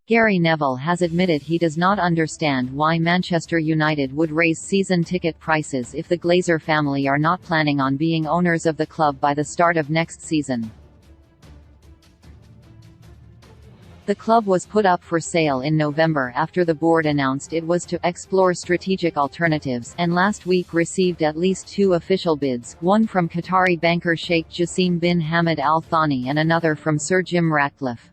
Gary Neville has admitted he does not understand why Manchester United would raise season ticket prices if the Glazer family are not planning on being owners of the club by the start of next season. The club was put up for sale in November after the board announced it was to explore strategic alternatives, and last week received at least 2 official bids, one from Qatari banker Sheikh Jassim bin Hamad Al Thani and another from Sir Jim Ratcliffe.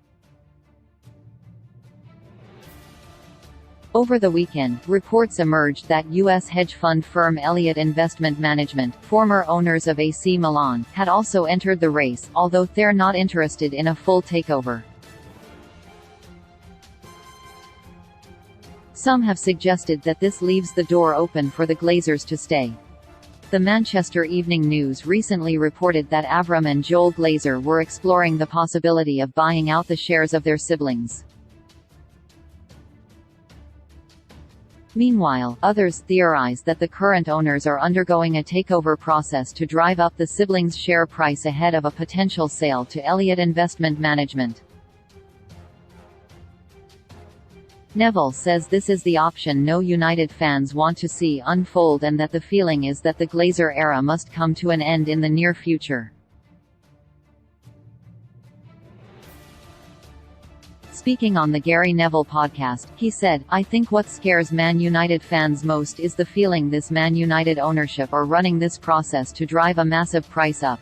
Over the weekend, reports emerged that U.S. hedge fund firm Elliott Investment Management, former owners of AC Milan, had also entered the race, although they're not interested in a full takeover. Some have suggested that this leaves the door open for the Glazers to stay. The Manchester Evening News recently reported that Avram and Joel Glazer were exploring the possibility of buying out the shares of their siblings. Meanwhile, others theorize that the current owners are undergoing a takeover process to drive up the siblings' share price ahead of a potential sale to Elliott Investment Management. Neville says this is the option no United fans want to see unfold and that the feeling is that the Glazer era must come to an end in the near future. Speaking on the Gary Neville podcast, he said, "I think what scares Man United fans most is the feeling this Man United ownership are running this process to drive a massive price up.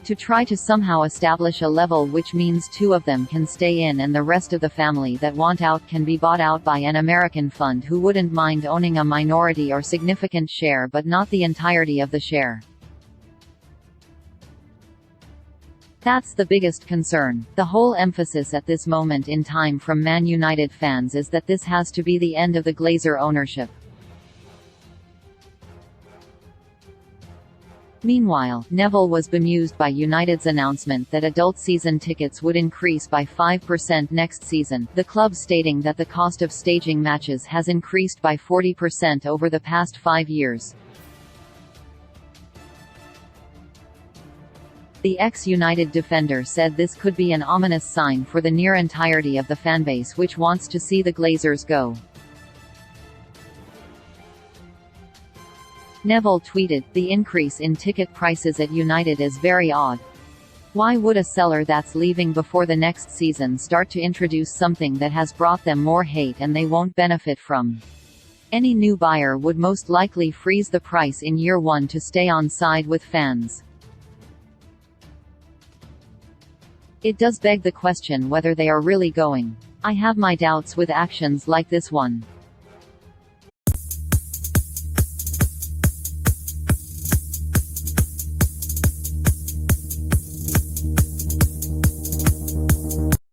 To try to somehow establish a level which means 2 of them can stay in and the rest of the family that want out can be bought out by an American fund who wouldn't mind owning a minority or significant share but not the entirety of the share. That's the biggest concern. The whole emphasis at this moment in time from Man United fans is that this has to be the end of the Glazer ownership." Meanwhile, Neville was bemused by United's announcement that adult season tickets would increase by 5% next season, the club stating that the cost of staging matches has increased by 40% over the past 5 years. The ex-United defender said this could be an ominous sign for the near entirety of the fanbase which wants to see the Glazers go. Neville tweeted, "The increase in ticket prices at United is very odd. Why would a seller that's leaving before the next season start to introduce something that has brought them more hate and they won't benefit from? Any new buyer would most likely freeze the price in year 1 to stay on side with fans. It does beg the question whether they are really going. I have my doubts with actions like this one."